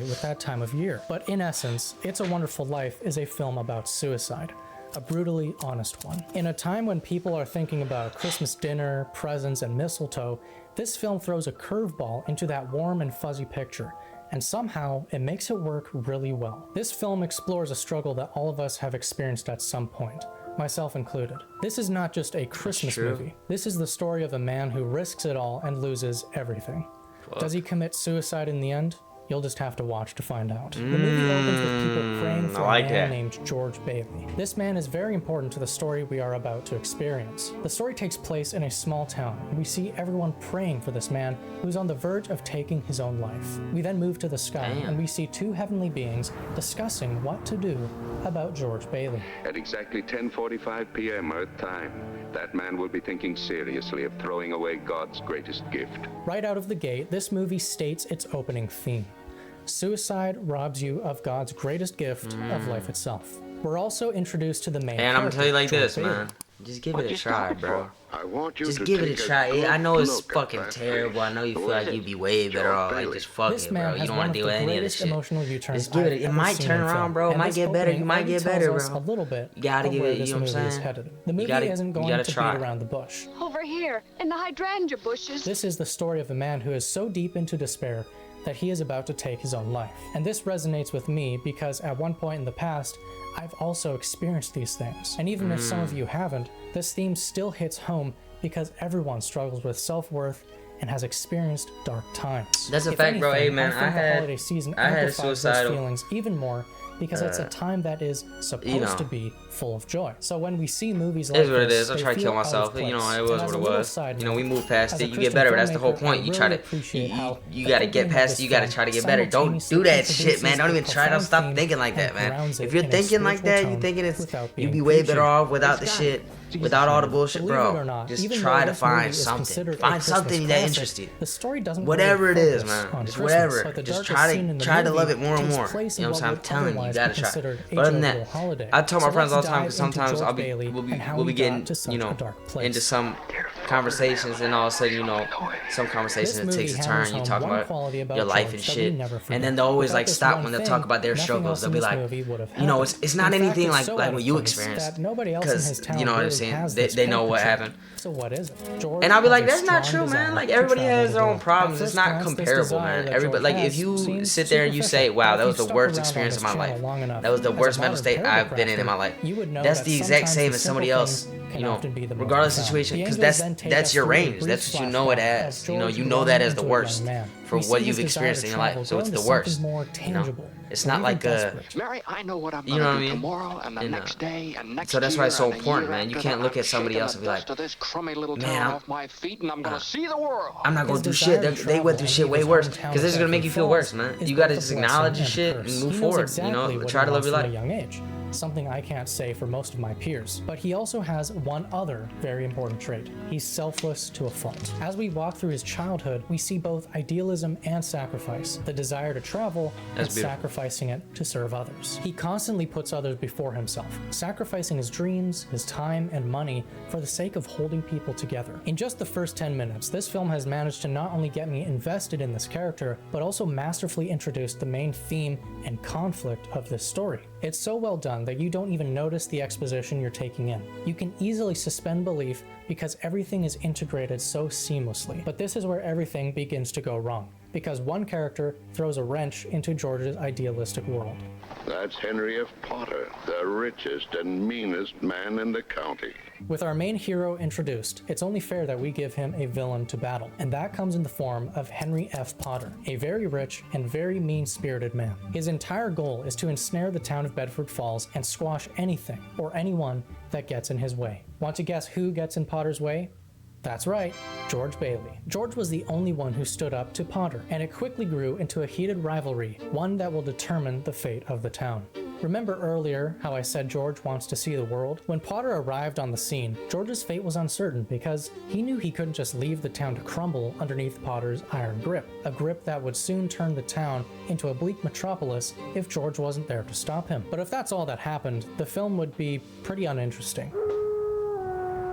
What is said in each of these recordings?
with that time of year. But in essence, It's a Wonderful Life is a film about suicide. A brutally honest one. In a time when people are thinking about a Christmas dinner, presents, and mistletoe, this film throws a curveball into that warm and fuzzy picture, and somehow it makes it work really well. This film explores a struggle that all of us have experienced at some point, myself included. This is not just a Christmas movie. This is the story of a man who risks it all and loses everything. Does he commit suicide in the end? You'll just have to watch to find out. The movie opens with people praying for a man named George Bailey. This man is very important to the story we are about to experience. The story takes place in a small town, and we see everyone praying for this man who's on the verge of taking his own life. We then move to the sky, and we see two heavenly beings discussing what to do about George Bailey. At exactly 10:45 p.m. Earth time, that man will be thinking seriously of throwing away God's greatest gift. Right out of the gate, this movie states its opening theme. Suicide robs you of God's greatest gift of life itself. We're also introduced to the main And I'm gonna tell you like George this, Bailey. man. Just give it a try, bro. I want you Just to give it a take try. I know good it's look at fucking that terrible. face. I know you feel Go like ahead. you'd be way better off. Like, just fuck This it, man bro. You has don't one want of to the deal with any of this greatest shit. emotional U-turns Just give it. I've It ever might seen turn in around, film. bro. It And might this get better. opening You might already get tells better, us bro. a little bit You gotta of give where it. this You know what I'm movie is saying? headed. The movie gotta- isn't you going gotta to try. beat around the bush. Over here, in the hydrangea bushes. This is the story of a man who is so deep into despair that he is about to take his own life. And this resonates with me because at one point in the past, I've also experienced these things. And even if some of you haven't, this theme still hits home because everyone struggles with self-worth and has experienced dark times. That's a If fact, bro. anything, Hey, man, I think the I holiday season had a amplifies those suicidal, feelings even more because it's a time that is supposed to be full of joy. So when we see movies like It is what it this, is. I they tried to feel kill out of myself. You know, place. it was And as what a it little was. side You know, we note, move past as a it. You Christian get better. That's the whole filmmaker, point. I You try really to, appreciate how you the gotta get opening of past this it. You gotta film try to get better. Don't simultaneously do that shit, introduces man. Don't a even try to profound stop theme thinking like that, and man. grounds If it you're in a thinking like spiritual that, you tone thinking it's without you'd being be way better preachy. off without the shit, without all the bullshit, Believe it or bro. not, Just even try though to this movie find is something. considered a Find Christmas something that classic, interests you. the story doesn't Whatever really it is, focus man. on Just Christmas, whatever. but the Just darkest scene in the try to love movie it more and takes more. place You in know what I'm saying? I'm would telling you, you otherwise gotta be try. considered a But other than jovial that, holiday. I tell my So friends all let's the time dive because into sometimes George I'll be Bailey we'll be and how we'll be he got getting to such a dark place. into some conversations, and all of a sudden, some conversations This it takes a movie turn. hammers You home talk one about quality about your life George and that we shit, never forget. and then they'll always Without like this stop one when they'll thing, talk about their nothing struggles. else They'll in be this like, movie would have it's not happened. In fact, anything it's like so like out what of you place experienced, that nobody else in his because town you know what I'm really saying. has They this know what character happened. trait. So what is it? George And I'll be like, has a that's not strong true, man. desire Like to everybody travel has the their own world. problems. At It's first not glance, this comparable, desire man. that Everybody, George like if has you seems sit there and you say, superficial, wow, but that if was you the stuck worst around on experience of this my channel life. long enough That was the as a worst mental modern state I've been in paragrapher, my life. you would know That's that the exact sometimes same the as somebody simple else, things can often be the most regardless of profound. situation, The because angels then take that's us your through a range. brief That's what you know it flashback as. of You know George that growing as the into a worst young man. for We see what his you've desire experienced to in your life. travel So grow it's into the worst. something more You know, tangible, it's or not even like a. desperate. Mary, I know what I'm You know what I gonna do mean? tomorrow and the And, next day and next so that's why it's so year and a important, year man. You after can't that. look I'm at somebody shaking else the and be like, dust of this crummy little man, town I'm- off my feet, and I'm gonna see the world. I'm not gonna His do desire shit. to They went travel through and shit leave way his worse. hometown Because this is gonna of make you feel Bedford worse, man. Falls You gotta is just both a acknowledge your blessing shit and and a move curse. forward. He You knows know, exactly try to what live he your wants life. from a young age, something I can't say for most of my peers. But he also has one other very important trait. He's selfless to a fault. As we walk through his childhood, we see both idealism and sacrifice, the desire to travel and That's beautiful. sacrificing it to serve others. He constantly puts others before himself, sacrificing his dreams, his time, and money for the sake of holding people together. In just the first 10 minutes, this film has managed to not only get me invested in this character, but also masterfully introduce the main theme and conflict of this story. It's so well done that you don't even notice the exposition you're taking in. You can easily suspend belief because everything is integrated so seamlessly. But this is where everything begins to go wrong, because one character throws a wrench into George's idealistic world. That's Henry F. Potter, the richest and meanest man in the county. With our main hero introduced, it's only fair that we give him a villain to battle, and that comes in the form of Henry F. Potter, a very rich and very mean-spirited man. His entire goal is to ensnare the town of Bedford Falls and squash anything or anyone that gets in his way. Want to guess who gets in Potter's way? That's right, George Bailey. George was the only one who stood up to Potter, and it quickly grew into a heated rivalry, one that will determine the fate of the town. Remember earlier how I said George wants to see the world? When Potter arrived on the scene, George's fate was uncertain because he knew he couldn't just leave the town to crumble underneath Potter's iron grip, a grip that would soon turn the town into a bleak metropolis if George wasn't there to stop him. But if that's all that happened, the film would be pretty uninteresting.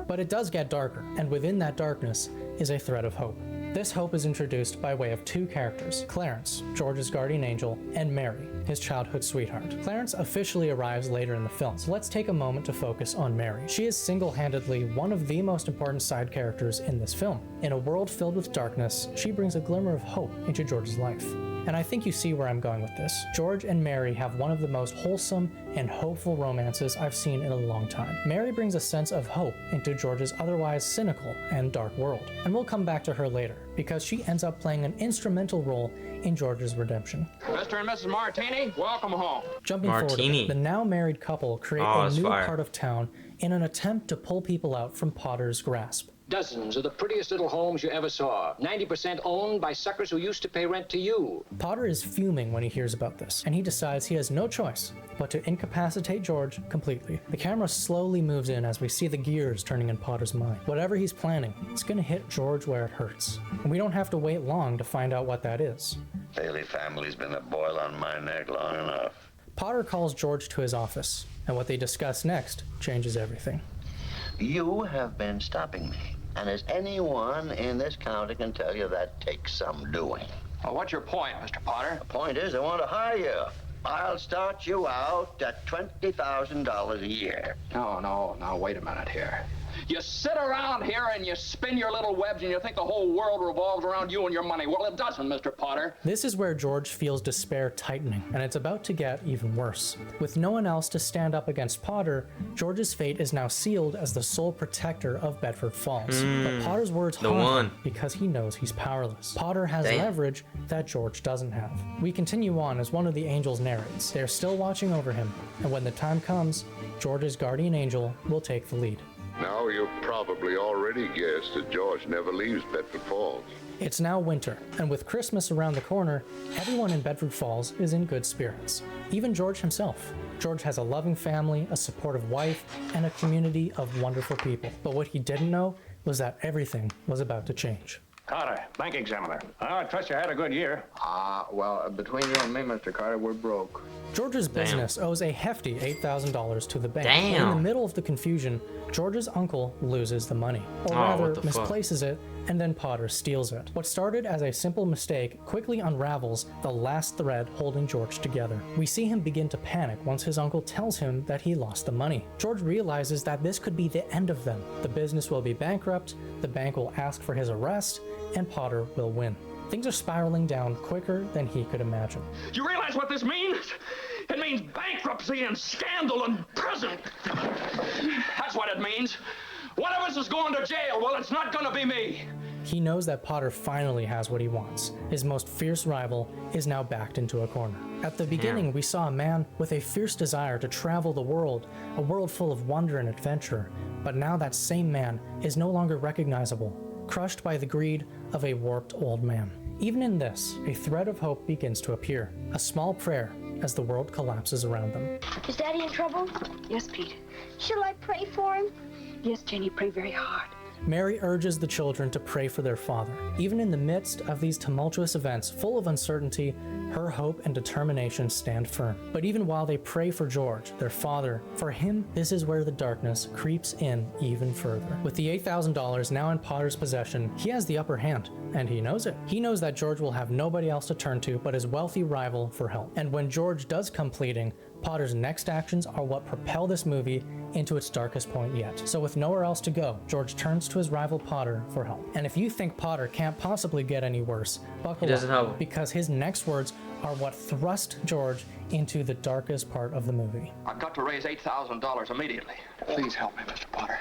But it does get darker, and within that darkness is a thread of hope. This hope is introduced by way of two characters, Clarence, George's guardian angel, and Mary, his childhood sweetheart. Clarence officially arrives later in the film, so let's take a moment to focus on Mary. She is single-handedly one of the most important side characters in this film. In a world filled with darkness, she brings a glimmer of hope into George's life. And I think you see where I'm going with this. George and Mary have one of the most wholesome and hopeful romances I've seen in a long time. Mary brings a sense of hope into George's otherwise cynical and dark world. And we'll come back to her later, because she ends up playing an instrumental role in George's redemption. Mr. and Mrs. Martini, welcome home. Jumping forward, a bit, the now married couple create a new part of town in an attempt to pull people out from Potter's grasp. Dozens of the prettiest little homes you ever saw. 90% owned by suckers who used to pay rent to you. Potter is fuming when he hears about this, and he decides he has no choice but to incapacitate George completely. The camera slowly moves in as we see the gears turning in Potter's mind. Whatever he's planning, it's gonna hit George where it hurts. And we don't have to wait long to find out what that is. Bailey family's been a boil on my neck long enough. Potter calls George to his office, and what they discuss next changes everything. You have been stopping me. And as anyone in this county can tell you, that takes some doing. Well, what's your point, Mr. Potter? The point is, I want to hire you. I'll start you out at $20,000 a year. No, wait a minute here. You sit around here and you spin your little webs and you think the whole world revolves around you and your money. Well, it doesn't, Mr. Potter. This is where George feels despair tightening, and it's about to get even worse. With no one else to stand up against Potter, George's fate is now sealed as the sole protector of Bedford Falls. But Potter's words haunt him because he knows he's powerless. Potter has leverage that George doesn't have. We continue on as one of the angels narrates. They're still watching over him, and when the time comes, George's guardian angel will take the lead. Now you've probably already guessed that George never leaves Bedford Falls. It's now winter, and with Christmas around the corner, everyone in Bedford Falls is in good spirits. Even George himself. George has a loving family, a supportive wife, and a community of wonderful people. But what he didn't know was that everything was about to change. Carter, bank examiner. I trust you had a good year. Well, between you and me, Mr. Carter, we're broke. George's business owes a hefty $8,000 to the bank. In the middle of the confusion, George's uncle loses the money, or rather misplaces it, and then Potter steals it. What started as a simple mistake quickly unravels the last thread holding George together. We see him begin to panic once his uncle tells him that he lost the money. George realizes that this could be the end of them. The business will be bankrupt, the bank will ask for his arrest, and Potter will win. Things are spiraling down quicker than he could imagine. You realize what this means? It means bankruptcy and scandal and prison. That's what it means. One of us is going to jail. Well, it's not going to be me. He knows that Potter finally has what he wants. His most fierce rival is now backed into a corner. At the beginning, we saw a man with a fierce desire to travel the world, a world full of wonder and adventure. But now that same man is no longer recognizable, crushed by the greed of a warped old man. Even in this, a thread of hope begins to appear, a small prayer as the world collapses around them. Is Daddy in trouble? Yes, Pete. Shall I pray for him? Yes, Jenny, pray very hard. Mary urges the children to pray for their father. Even in the midst of these tumultuous events full of uncertainty, her hope and determination stand firm. But even while they pray for George, their father, for him, this is where the darkness creeps in even further. With the $8,000 now in Potter's possession, he has the upper hand, and he knows it. He knows that George will have nobody else to turn to but his wealthy rival for help. And when George does come pleading, Potter's next actions are what propel this movie into its darkest point yet. So with nowhere else to go, George turns to his rival Potter for help. And if you think Potter can't possibly get any worse, buckle up, because his next words are what thrust George into the darkest part of the movie. I've got to raise $8,000 immediately. Please help me, Mr. Potter.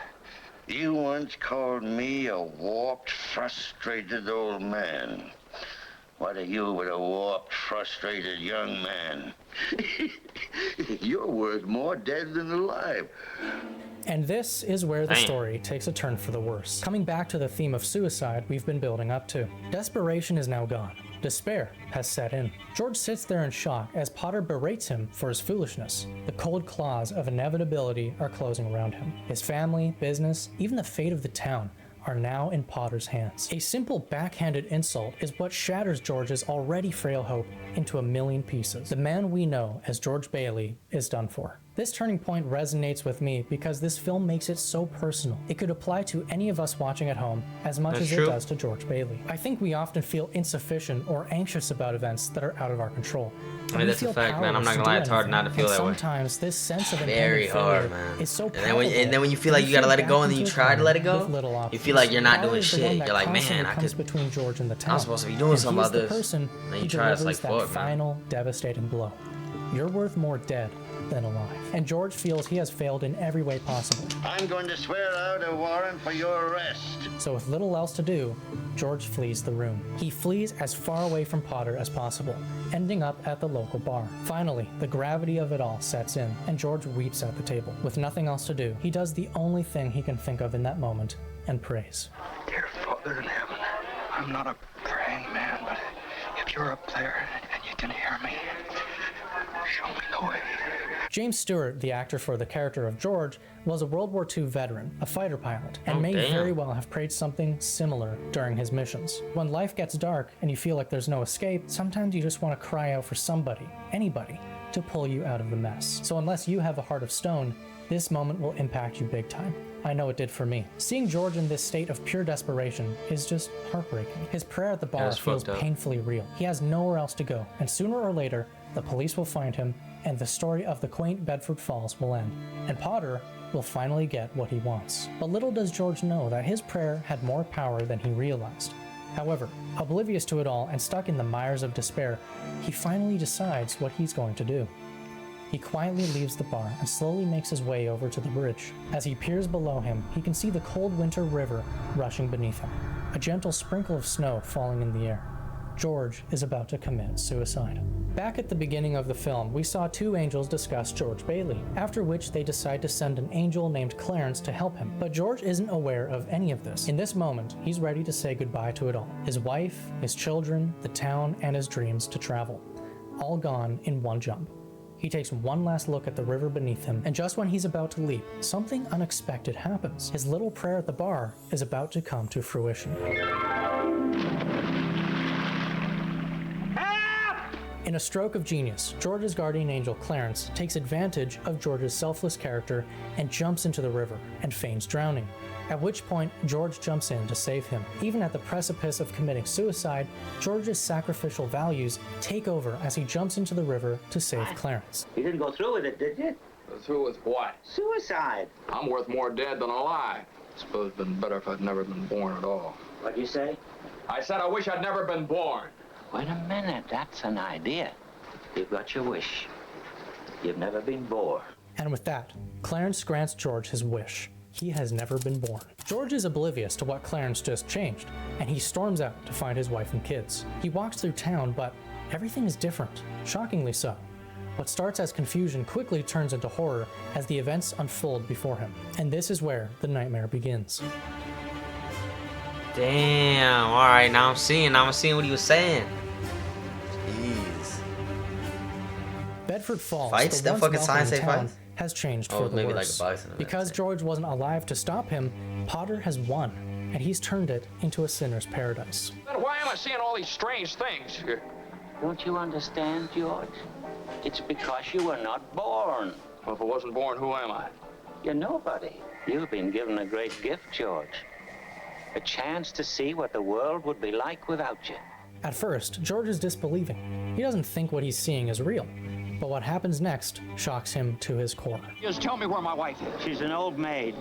You once called me a warped, frustrated old man. What are you with a warped, frustrated young man? You're worth more dead than alive. And this is where the story takes a turn for the worse. Coming back to the theme of suicide we've been building up to. Desperation is now gone. Despair has set in. George sits there in shock as Potter berates him for his foolishness. The cold claws of inevitability are closing around him. His family, business, even the fate of the town are now in Potter's hands. A simple backhanded insult is what shatters George's already frail hope into a million pieces. The man we know as George Bailey is done for. This turning point resonates with me because this film makes it so personal. It could apply to any of us watching at home as much as it does to George Bailey. I think we often feel insufficient or anxious about events that are out of our control. I mean, that's a fact, man. I'm not gonna lie, it's hard not to feel that way. Sometimes this sense of very hard, man. Is so and then when you feel like you gotta let it go and then you try to let it go, you feel like you're not doing shit. You're like, man, between George and the town. I'm supposed to be doing something about this. And you try, it's like, fuck, final devastating blow. You're worth more dead than alive. And George feels he has failed in every way possible. I'm going to swear out a warrant for your arrest. So with little else to do, George flees the room. He flees as far away from Potter as possible, ending up at the local bar. Finally, the gravity of it all sets in, and George weeps at the table. With nothing else to do, he does the only thing he can think of in that moment, and prays. Dear Father in heaven, I'm not a praying man, but if you're up there and you can hear me, show me the way. James Stewart, the actor for the character of George, was a World War II veteran, a fighter pilot, and may very well have prayed something similar during his missions. When life gets dark and you feel like there's no escape, sometimes you just want to cry out for somebody, anybody, to pull you out of the mess. So unless you have a heart of stone, this moment will impact you big time. I know it did for me. Seeing George in this state of pure desperation is just heartbreaking. His prayer at the bar feels painfully real. He has nowhere else to go, and sooner or later, the police will find him, and the story of the quaint Bedford Falls will end, and Potter will finally get what he wants. But little does George know that his prayer had more power than he realized. However, oblivious to it all and stuck in the mires of despair, he finally decides what he's going to do. He quietly leaves the bar and slowly makes his way over to the bridge. As he peers below him, he can see the cold winter river rushing beneath him, a gentle sprinkle of snow falling in the air. George is about to commit suicide. Back at the beginning of the film, we saw two angels discuss George Bailey, after which they decide to send an angel named Clarence to help him. But George isn't aware of any of this. In this moment, he's ready to say goodbye to it all. His wife, his children, the town, and his dreams to travel. All gone in one jump. He takes one last look at the river beneath him, and just when he's about to leap, something unexpected happens. His little prayer at the bar is about to come to fruition. In a stroke of genius, George's guardian angel Clarence takes advantage of George's selfless character and jumps into the river and feigns drowning, at which point George jumps in to save him. Even at the precipice of committing suicide, George's sacrificial values take over as he jumps into the river to save Clarence. You didn't go through with it, did you? Go through with what? Suicide. I'm worth more dead than alive. I suppose it'd been better if I'd never been born at all. What'd you say? I said I wish I'd never been born. Wait a minute, that's an idea. You've got your wish. You've never been born. And with that, Clarence grants George his wish. He has never been born. George is oblivious to what Clarence just changed, and he storms out to find his wife and kids. He walks through town, but everything is different, shockingly so. What starts as confusion quickly turns into horror as the events unfold before him. And this is where the nightmare begins. Damn, alright, now I'm seeing what he was saying. Jeez. Bedford Falls, fights? the That once fucking sign say welcoming town, fights? has changed Oh, for the maybe worse. like a bison. Because George wasn't alive to stop him, Potter has won, and he's turned it into a sinner's paradise. Then why am I seeing all these strange things? Don't you understand, George? It's because you were not born. Well, if I wasn't born, who am I? You're nobody. You've been given a great gift, George. A chance to see what the world would be like without you. At first, George is disbelieving. He doesn't think what he's seeing is real. But what happens next shocks him to his core. Just tell me where my wife is. She's an old maid.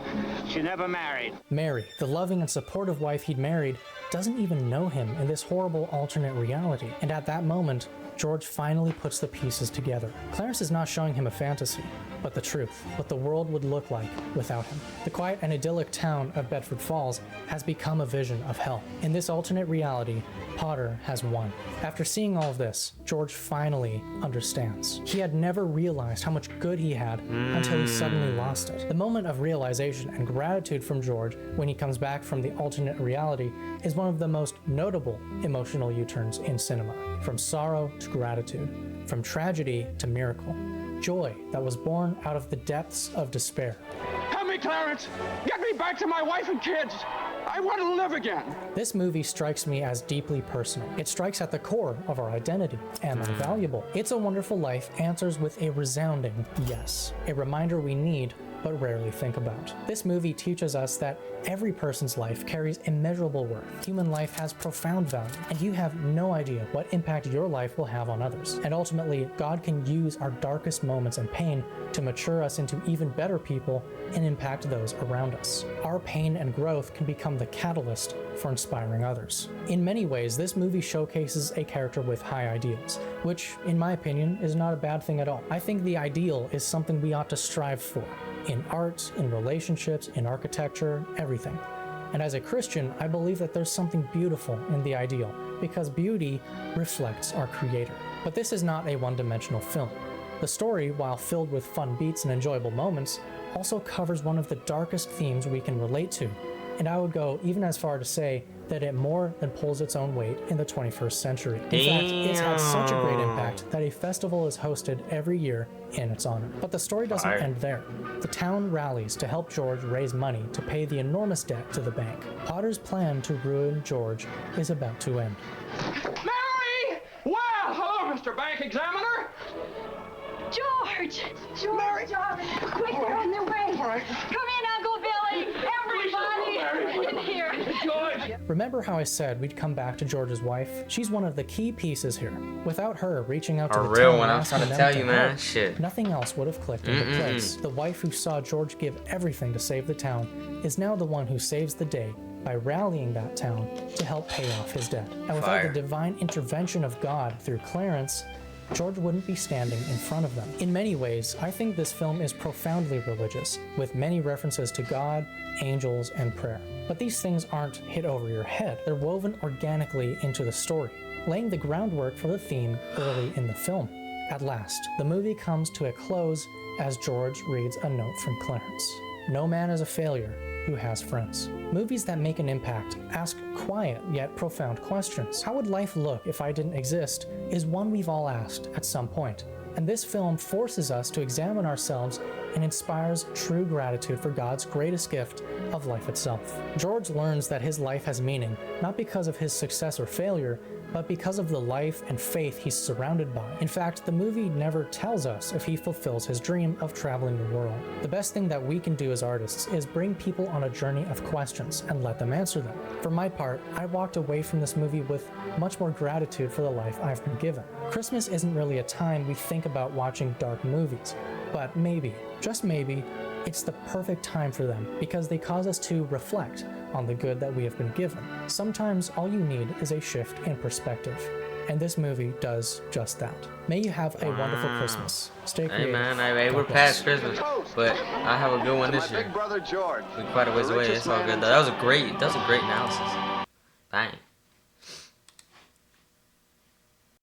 She never married. Mary, the loving and supportive wife he'd married, doesn't even know him in this horrible alternate reality. And at that moment, George finally puts the pieces together. Clarence is not showing him a fantasy, but the truth, what the world would look like without him. The quiet and idyllic town of Bedford Falls has become a vision of hell. In this alternate reality, Potter has won. After seeing all of this, George finally understands. He had never realized how much good he had until he suddenly lost it. The moment of realization and gratitude from George when he comes back from the alternate reality is one of the most notable emotional U-turns in cinema. From sorrow to gratitude, from tragedy to miracle. Joy that was born out of the depths of despair. Help me, Clarence! Get me back to my wife and kids! I want to live again. This movie strikes me as deeply personal. It strikes at the core of our identity. Am I valuable? It's a Wonderful Life answers with a resounding yes. A reminder we need but rarely think about. This movie teaches us that every person's life carries immeasurable worth. Human life has profound value, and you have no idea what impact your life will have on others. And ultimately, God can use our darkest moments and pain to mature us into even better people and impact those around us. Our pain and growth can become the catalyst for inspiring others. In many ways, this movie showcases a character with high ideals, which, in my opinion, is not a bad thing at all. I think the ideal is something we ought to strive for. In art, in relationships, in architecture, everything. And as a Christian, I believe that there's something beautiful in the ideal, because beauty reflects our Creator. But this is not a one-dimensional film. The story, while filled with fun beats and enjoyable moments, also covers one of the darkest themes we can relate to, and I would go even as far to say that it more than pulls its own weight in the 21st century. In fact, it's had such a great impact that a festival is hosted every year in its honor. But the story doesn't end there. The town rallies to help George raise money to pay the enormous debt to the bank. Potter's plan to ruin George is about to end. Mary! Well, hello, Mr. Bank Examiner. George! George, darling, quick, they're on their way. All right. Come in, Uncle Billy. Everybody in here. George! Remember how I said we'd come back to George's wife? She's one of the key pieces here. Without her reaching out to the real town one, and I'm trying to asking tell them you, to man. help, Shit. nothing else would have clicked into place. The wife who saw George give everything to save the town is now the one who saves the day by rallying that town to help pay off his debt. And without the divine intervention of God through Clarence, George wouldn't be standing in front of them. In many ways, I think this film is profoundly religious, with many references to God, angels, and prayer. But these things aren't hit over your head. They're woven organically into the story, laying the groundwork for the theme early in the film. At last, the movie comes to a close as George reads a note from Clarence. No man is a failure who has friends. Movies that make an impact ask quiet yet profound questions. How would life look if I didn't exist is one we've all asked at some point. And this film forces us to examine ourselves and inspires true gratitude for God's greatest gift of life itself. George learns that his life has meaning, not because of his success or failure, but because of the life and faith he's surrounded by. In fact, the movie never tells us if he fulfills his dream of traveling the world. The best thing that we can do as artists is bring people on a journey of questions and let them answer them. For my part, I walked away from this movie with much more gratitude for the life I've been given. Christmas isn't really a time we think about watching dark movies, but maybe, just maybe, it's the perfect time for them because they cause us to reflect on the good that we have been given. Sometimes all you need is a shift in perspective, and this movie does just that. May you have a wonderful Christmas. Stay creative. Hey man, we're past Christmas, but I have a good one this year. Big brother George. We're quite a ways away. It's all good though. That was a great analysis.